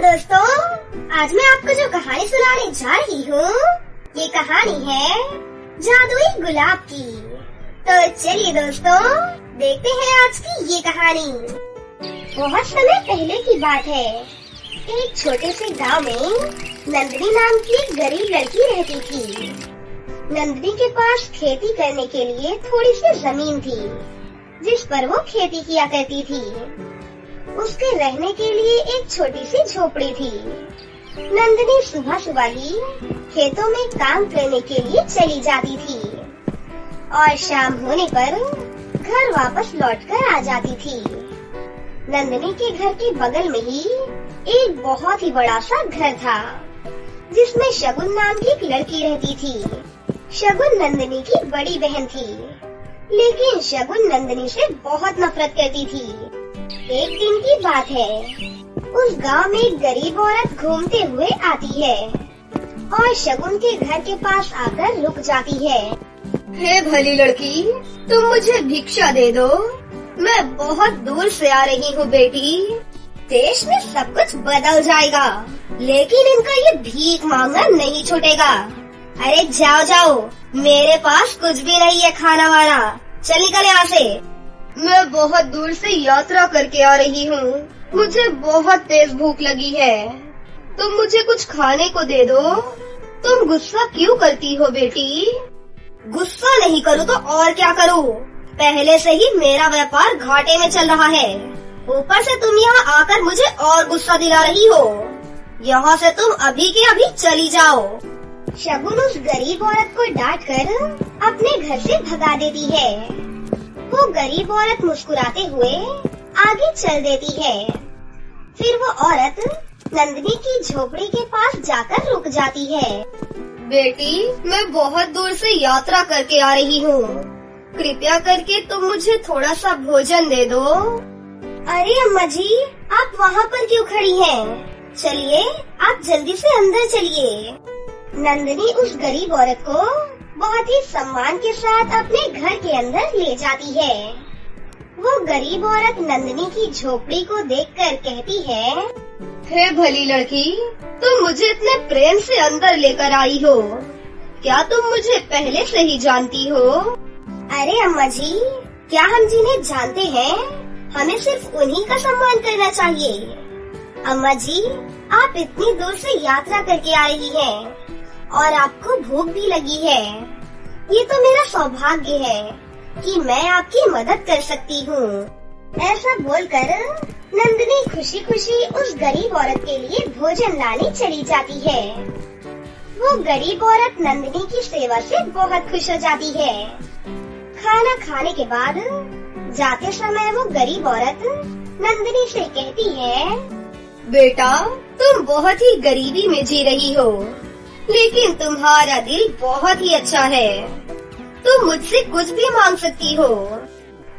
दोस्तों, आज मैं आपको जो कहानी सुनाने जा रही हूँ, ये कहानी है जादुई गुलाब की। तो चलिए दोस्तों, देखते हैं आज की ये कहानी। बहुत समय पहले की बात है। एक छोटे से गांव में नंदिनी नाम की एक गरीब लड़की रहती थी। नंदिनी के पास खेती करने के लिए थोड़ी सी जमीन थी, जिस पर वो खेती किया करती थी। उसके रहने के लिए एक छोटी सी झोपड़ी थी। नंदिनी सुबह सुबह ही खेतों में काम करने के लिए चली जाती थी और शाम होने पर घर वापस लौटकर आ जाती थी। नंदिनी के घर के बगल में ही एक बहुत ही बड़ा सा घर था, जिसमें शगुन नाम की एक लड़की रहती थी। शगुन नंदिनी की बड़ी बहन थी, लेकिन शगुन नंदिनी से बहुत नफरत करती थी। एक दिन की बात है, उस गांव में एक गरीब औरत घूमते हुए आती है और शगुन के घर के पास आकर रुक जाती है। हे भली लड़की, तुम मुझे भिक्षा दे दो। मैं बहुत दूर से आ रही हूँ बेटी। देश में सब कुछ बदल जाएगा, लेकिन इनका ये भीख मांगना नहीं छूटेगा। अरे जाओ जाओ, मेरे पास कुछ भी नहीं है खाना वाना। चल निकल यहाँ से। मैं बहुत दूर से यात्रा करके आ रही हूँ। मुझे बहुत तेज भूख लगी है। तुम मुझे कुछ खाने को दे दो। तुम गुस्सा क्यों करती हो बेटी? गुस्सा नहीं करूँ तो और क्या करूँ? पहले से ही मेरा व्यापार घाटे में चल रहा है, ऊपर से तुम यहाँ आकर मुझे और गुस्सा दिला रही हो। यहाँ से तुम अभी के अभी चली जाओ। शगुन उस गरीब औरत को डांटकर अपने घर से भगा देती है। वो गरीब औरत मुस्कुराते हुए आगे चल देती है। फिर वो औरत नंदिनी की झोपड़ी के पास जाकर रुक जाती है। बेटी, मैं बहुत दूर से यात्रा करके आ रही हूँ। कृपया करके तुम मुझे थोड़ा सा भोजन दे दो। अरे अम्मा जी, आप वहाँ पर क्यों खड़ी हैं? चलिए, आप जल्दी से अंदर चलिए। नंदिनी उस गरीब औरत को बहुत ही सम्मान के साथ अपने घर के अंदर ले जाती है। वो गरीब औरत नंदिनी की झोपड़ी को देखकर कहती है, हे भली लड़की, तुम मुझे इतने प्रेम से अंदर लेकर आई हो। क्या तुम मुझे पहले से ही जानती हो? अरे अम्मा जी, क्या हम जिन्हें जानते हैं, हमें सिर्फ उन्हीं का सम्मान करना चाहिए। अम्मा जी, आप इतनी दूर से यात्रा करके आ रही हैं और आपको भूख भी लगी है। ये तो मेरा सौभाग्य है कि मैं आपकी मदद कर सकती हूँ। ऐसा बोलकर नंदिनी खुशी खुशी उस गरीब औरत के लिए भोजन लाने चली जाती है। वो गरीब औरत नंदिनी की सेवा से बहुत खुश हो जाती है। खाना खाने के बाद जाते समय वो गरीब औरत नंदिनी से कहती है, बेटा, तुम बहुत ही गरीबी में जी रही हो, लेकिन तुम्हारा दिल बहुत ही अच्छा है। तुम मुझसे कुछ भी मांग सकती हो।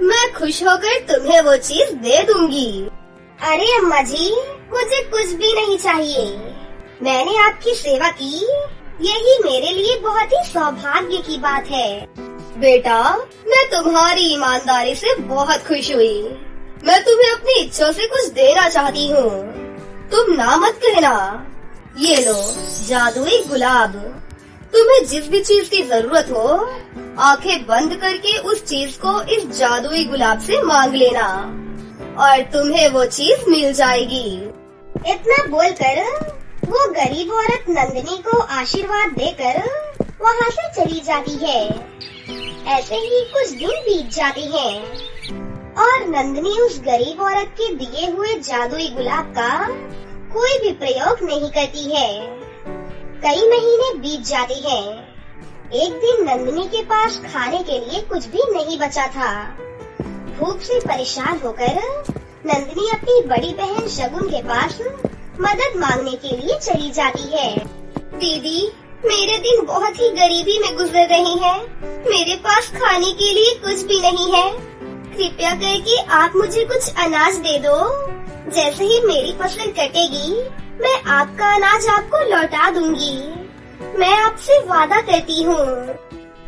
मैं खुश होकर तुम्हें वो चीज दे दूंगी। अरे अम्मा जी, मुझे कुछ भी नहीं चाहिए। मैंने आपकी सेवा की, यही मेरे लिए बहुत ही सौभाग्य की बात है। बेटा, मैं तुम्हारी ईमानदारी से बहुत खुश हुई। मैं तुम्हें अपनी इच्छा से कुछ देना चाहती हूँ। तुम ना मत कहना। ये लो जादुई गुलाब। तुम्हें जिस भी चीज की जरूरत हो, आंखें बंद करके उस चीज को इस जादुई गुलाब से मांग लेना और तुम्हें वो चीज मिल जाएगी। इतना बोलकर वो गरीब औरत नंदिनी को आशीर्वाद देकर वहाँ से चली जाती है। ऐसे ही कुछ दिन बीत जाते हैं और नंदिनी उस गरीब औरत के दिए हुए जादुई गुलाब का कोई भी प्रयोग नहीं करती है। कई महीने बीत जाते हैं। एक दिन नंदिनी के पास खाने के लिए कुछ भी नहीं बचा था। भूख से परेशान होकर नंदिनी अपनी बड़ी बहन शगुन के पास मदद मांगने के लिए चली जाती है। दीदी, मेरे दिन बहुत ही गरीबी में गुजर रहे हैं। मेरे पास खाने के लिए कुछ भी नहीं है। कृपया करके आप मुझे कुछ अनाज दे दो। जैसे ही मेरी फसल कटेगी, मैं आपका अनाज आपको लौटा दूंगी। मैं आपसे वादा करती हूँ।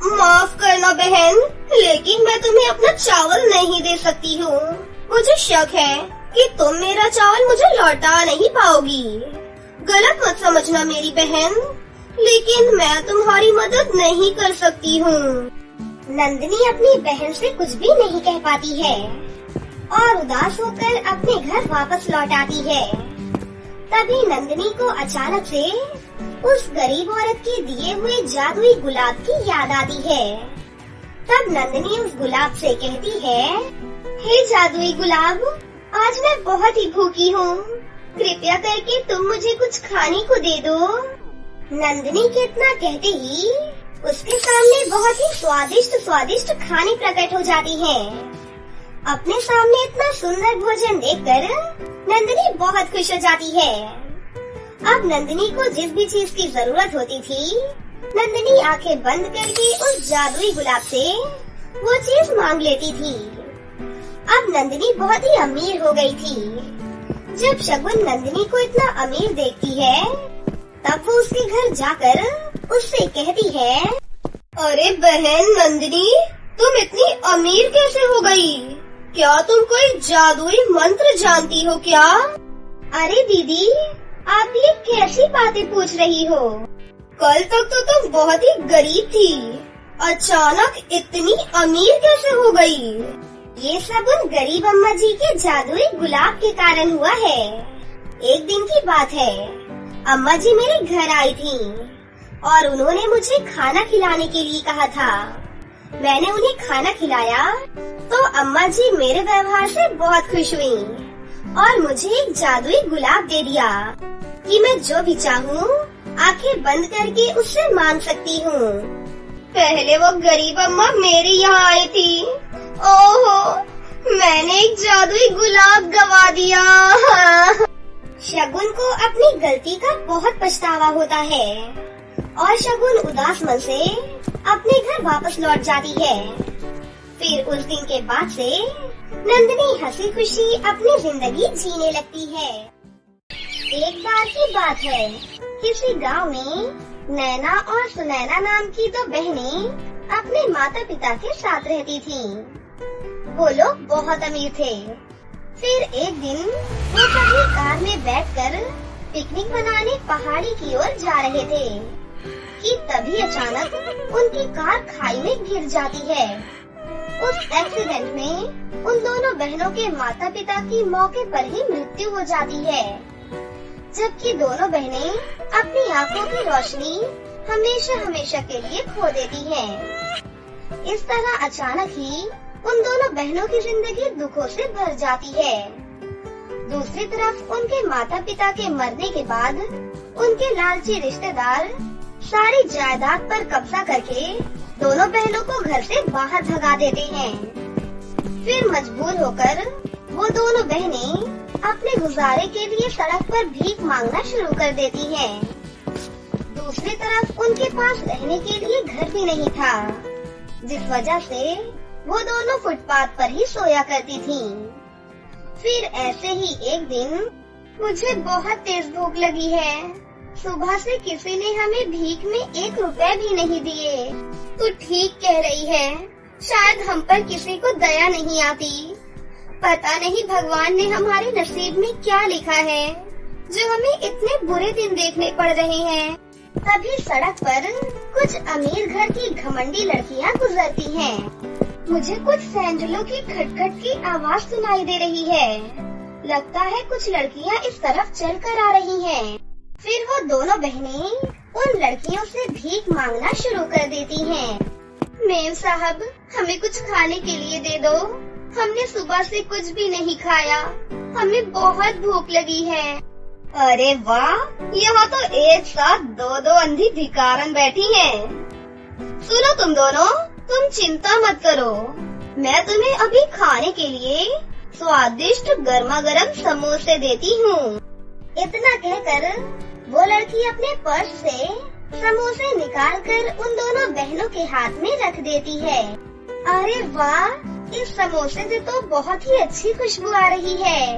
माफ करना बहन, लेकिन मैं तुम्हें अपना चावल नहीं दे सकती हूँ। मुझे शक है कि तुम मेरा चावल मुझे लौटा नहीं पाओगी। गलत मत समझना मेरी बहन, लेकिन मैं तुम्हारी मदद नहीं कर सकती हूँ। नंदिनी अपनी बहन से कुछ भी नहीं कह पाती है और उदास होकर अपने घर वापस लौट आती है। तभी नंदिनी को अचानक से उस गरीब औरत के दिए हुए जादुई गुलाब की याद आती है। तब नंदिनी उस गुलाब से कहती है, हे जादुई गुलाब, आज मैं बहुत ही भूखी हूँ, कृपया करके तुम मुझे कुछ खाने को दे दो। नंदिनी के इतना कहते ही उसके सामने बहुत ही स्वादिष्ट खाने प्रकट हो जाती हैं। अपने सामने इतना सुंदर भोजन देखकर नंदिनी बहुत खुश हो जाती है। अब नंदिनी को जिस भी चीज की जरूरत होती थी, नंदिनी आंखें बंद करके उस जादुई गुलाब से वो चीज मांग लेती थी। अब नंदिनी बहुत ही अमीर हो गई थी। जब शगुन नंदिनी को इतना अमीर देखती है, तब वो उसके घर जाकर उससे कहती है, अरे बहन नंदिनी, तुम इतनी अमीर कैसे हो गई? क्या तुम कोई जादुई मंत्र जानती हो क्या? अरे दीदी, आप ये कैसी बातें पूछ रही हो? कल तक तो तुम बहुत ही गरीब थी, अचानक इतनी अमीर कैसे हो गई? ये सब उन गरीब अम्मा जी के जादुई गुलाब के कारण हुआ है। एक दिन की बात है, अम्मा जी मेरे घर आई थी और उन्होंने मुझे खाना खिलाने के लिए कहा था। मैंने उन्हें खाना खिलाया तो अम्मा जी मेरे व्यवहार से बहुत खुश हुई और मुझे एक जादुई गुलाब दे दिया कि मैं जो भी चाहूँ आंखें बंद करके उससे मांग सकती हूँ। पहले वो गरीब अम्मा मेरे यहाँ आई थी। ओहो, मैंने एक जादुई गुलाब गवा दिया। शगुन को अपनी गलती का बहुत पछतावा होता है और शगुन उदास मन से अपने घर वापस लौट जाती है। फिर उस दिन के बाद से नंदिनी हंसी खुशी अपनी जिंदगी जीने लगती है। एक बार की बात है, किसी गांव में नैना और सुनैना नाम की दो बहनें अपने माता पिता के साथ रहती थीं। वो लोग बहुत अमीर थे। फिर एक दिन वो सभी कार में बैठकर पिकनिक मनाने पहाड़ी की ओर जा रहे थे कि तभी अचानक उनकी कार खाई में गिर जाती है। उस एक्सीडेंट में उन दोनों बहनों के माता पिता की मौके पर ही मृत्यु हो जाती है, जबकि दोनों बहनें अपनी आंखों की रोशनी हमेशा हमेशा के लिए खो देती हैं। इस तरह अचानक ही उन दोनों बहनों की जिंदगी दुखों से भर जाती है। दूसरी तरफ उनके माता पिता के मरने के बाद उनके लालची रिश्तेदार सारी जायदाद पर कब्जा करके दोनों बहनों को घर से बाहर भगा देते हैं। फिर मजबूर होकर वो दोनों बहनें अपने गुजारे के लिए सड़क पर भीख मांगना शुरू कर देती हैं। दूसरी तरफ उनके पास रहने के लिए घर भी नहीं था, जिस वजह से वो दोनों फुटपाथ पर ही सोया करती थीं। फिर ऐसे ही एक दिन, मुझे बहुत तेज भूख लगी है, सुबह से किसी ने हमें भीख में 1 रुपए भी नहीं दिए। तू ठीक कह रही है, शायद हम पर किसी को दया नहीं आती। पता नहीं भगवान ने हमारे नसीब में क्या लिखा है जो हमें इतने बुरे दिन देखने पड़ रहे हैं। तभी सड़क पर कुछ अमीर घर की घमंडी लड़कियां गुजरती हैं। मुझे कुछ सैंडलों की खटखट की आवाज सुनाई दे रही है। लगता है कुछ लड़कियां इस तरफ चल कर आ रही हैं। फिर वो दोनों बहनें उन लड़कियों से भीख मांगना शुरू कर देती हैं। मेम साहब, हमें कुछ खाने के लिए दे दो, हमने सुबह से कुछ भी नहीं खाया, हमें बहुत भूख लगी है। अरे वाह, यहाँ तो एक साथ 2 अंधी भिखारन बैठी हैं। सुनो तुम दोनों, तुम चिंता मत करो, मैं तुम्हें अभी खाने के लिए स्वादिष्ट गर्मा गर्म समोसे देती हूँ। इतना कहकर वो लड़की अपने पर्स से समोसे निकालकर उन दोनों बहनों के हाथ में रख देती है। अरे वाह, इस समोसे से तो बहुत ही अच्छी खुशबू आ रही है।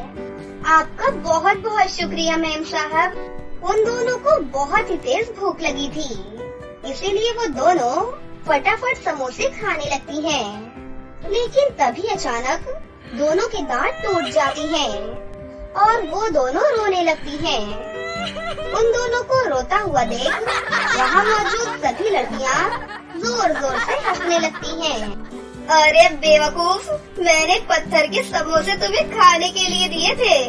आपका बहुत बहुत शुक्रिया मैम साहब। उन दोनों को बहुत ही तेज भूख लगी थी, इसीलिए वो दोनों फटाफट समोसे खाने लगती हैं। लेकिन तभी अचानक दोनों के दांत टूट जाती हैं और वो दोनों रोने लगती हैं। उन दोनों को रोता हुआ देख वहाँ मौजूद सभी लड़कियाँ जोर जोर से हंसने लगती हैं। अरे बेवकूफ, मैंने पत्थर के समोसे तुम्हें खाने के लिए दिए थे।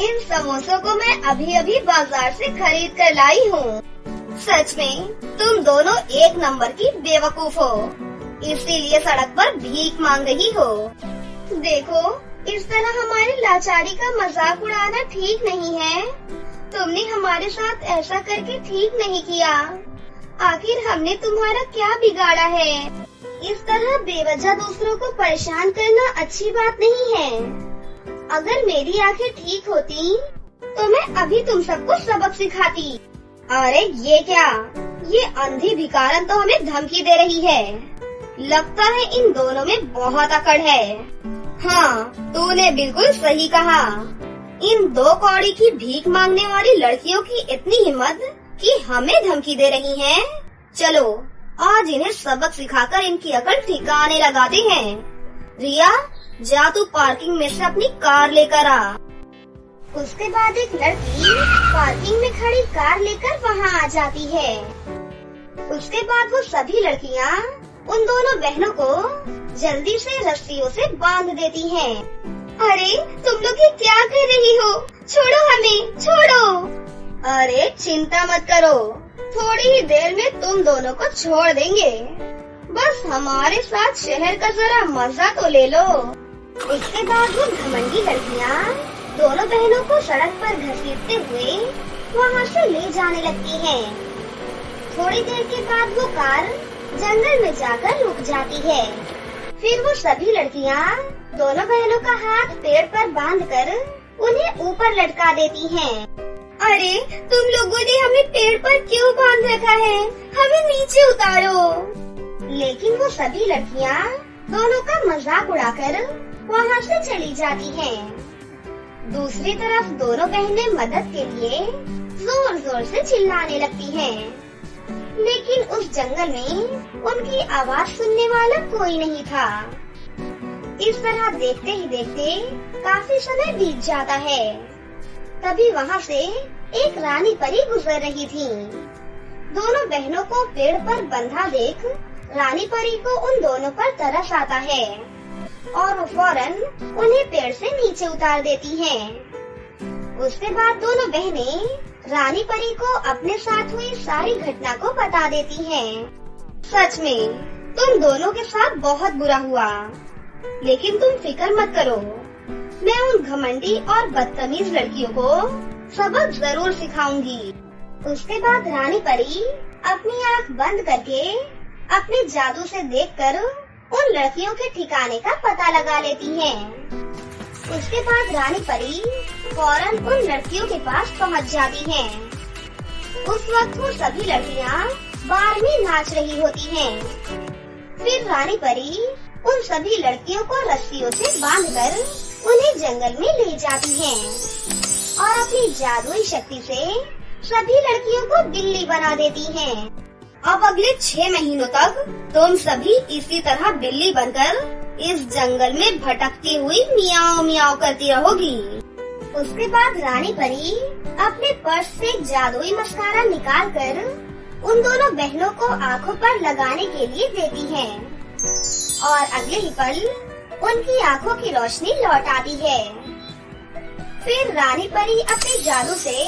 इन समोसों को मैं अभी अभी बाजार से खरीद कर लाई हूँ। सच में तुम दोनों एक नंबर की बेवकूफ हो, इसीलिए सड़क पर भीख मांग रही हो। देखो, इस तरह हमारी लाचारी का मजाक उड़ाना ठीक नहीं है। तुमने हमारे साथ ऐसा करके ठीक नहीं किया। आखिर हमने तुम्हारा क्या बिगाड़ा है? इस तरह बेवजह दूसरों को परेशान करना अच्छी बात नहीं है। अगर मेरी आंखें ठीक होती तो मैं अभी तुम सबको सबक सिखाती। अरे ये क्या? ये अंधी भिखारन तो हमें धमकी दे रही है। लगता है इन दोनों में बहुत अकड़ है। हाँ, तूने बिल्कुल सही कहा। इन दो कौड़ी की भीख मांगने वाली लड़कियों की इतनी हिम्मत कि हमें धमकी दे रही हैं। चलो आज इन्हें सबक सिखाकर इनकी अकड़ ठिकाने लगाते हैं। रिया, जा तू पार्किंग में से अपनी कार लेकर आ। उसके बाद एक लड़की पार्किंग में खड़ी कार लेकर वहाँ आ जाती है। उसके बाद वो सभी लड़कियाँ उन दोनों बहनों को जल्दी से रस्सियों से बांध देती हैं। अरे तुम लोग ये क्या कर रही हो? छोड़ो हमें, छोड़ो। अरे चिंता मत करो, थोड़ी ही देर में तुम दोनों को छोड़ देंगे। बस हमारे साथ शहर का जरा मजा तो ले लो। उसके बाद वो घमंडी लड़कियाँ दोनों बहनों को सड़क पर घसीटते हुए वहाँ से ले जाने लगती हैं। थोड़ी देर के बाद वो कार जंगल में जाकर रुक जाती है। फिर वो सभी लड़कियाँ दोनों बहनों का हाथ पेड़ पर बांधकर उन्हें ऊपर लटका देती हैं। अरे तुम लोगों ने हमें पेड़ पर क्यों बांध रखा है? हमें नीचे उतारो। लेकिन वो सभी लड़कियाँ दोनों का मजाक उड़ाकर वहाँ से चली जाती हैं। दूसरी तरफ दोनों बहनें मदद के लिए जोर जोर से चिल्लाने लगती हैं। लेकिन उस जंगल में उनकी आवाज सुनने वाला कोई नहीं था। इस तरह देखते ही देखते काफी समय बीत जाता है। तभी वहाँ से एक रानी परी गुजर रही थी। दोनों बहनों को पेड़ पर बंधा देख रानी परी को उन दोनों पर तरस आता है और वो फौरन उन्हें पेड़ से नीचे उतार देती हैं। उसके बाद दोनों बहनें रानी परी को अपने साथ हुई सारी घटना को बता देती हैं। सच में तुम दोनों के साथ बहुत बुरा हुआ, लेकिन तुम फिक्र मत करो, मैं उन घमंडी और बदतमीज लड़कियों को सबक जरूर सिखाऊंगी। उसके बाद रानी परी अपनी आँख बंद करके अपने जादू से देखकर उन लड़कियों के ठिकाने का पता लगा लेती हैं। उसके बाद रानी परी फौरन उन लड़कियों के पास पहुंच जाती हैं। उस वक्त वो सभी लड़कियां बार में नाच रही होती हैं। फिर रानी परी उन सभी लड़कियों को रस्सियों से बांधकर उन्हें जंगल में ले जाती हैं और अपनी जादुई शक्ति से सभी लड़कियों को बिल्ली बना देती हैं। अब अगले 6 महीनों तक तुम सभी इसी तरह बिल्ली बनकर इस जंगल में भटकती हुई मियाओ मियाओ करती रहोगी। उसके बाद रानी परी अपने पर्स से जादुई मस्कारा निकालकर उन दोनों बहनों को आँखों पर लगाने के लिए देती है और अगले ही पल उनकी आँखों की रोशनी लौट आती है। फिर रानी परी अपने जादू से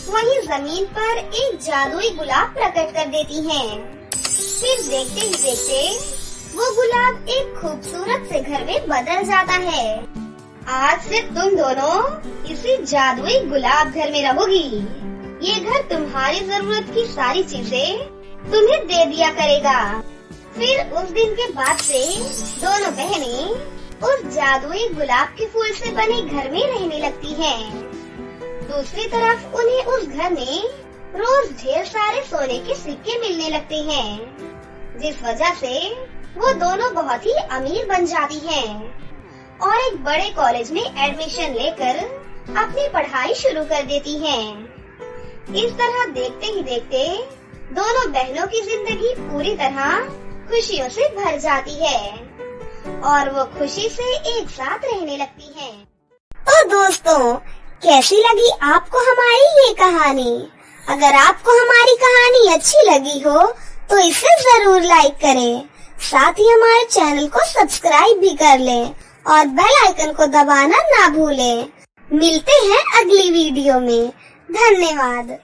वहीं जमीन पर एक जादुई गुलाब प्रकट कर देती हैं। फिर देखते ही देखते वो गुलाब एक खूबसूरत से घर में बदल जाता है। आज से तुम दोनों इसी जादुई गुलाब घर में रहोगी। ये घर तुम्हारी जरूरत की सारी चीजें तुम्हें दे दिया करेगा। फिर उस दिन के बाद से दोनों बहनें उस जादुई गुलाब के फूल से बने घर में रहने लगती हैं। दूसरी तरफ उन्हें उस घर में रोज ढेर सारे सोने के सिक्के मिलने लगते हैं, जिस वजह से वो दोनों बहुत ही अमीर बन जाती हैं और एक बड़े कॉलेज में एडमिशन लेकर अपनी पढ़ाई शुरू कर देती हैं। इस तरह देखते ही देखते दोनों बहनों की जिंदगी पूरी तरह खुशियों से भर जाती है और वो खुशी से एक साथ रहने लगती हैं। तो दोस्तों, कैसी लगी आपको हमारी ये कहानी? अगर आपको हमारी कहानी अच्छी लगी हो तो इसे जरूर लाइक करें, साथ ही हमारे चैनल को सब्सक्राइब भी कर लें और बेल आइकन को दबाना ना भूलें। मिलते हैं अगली वीडियो में। धन्यवाद।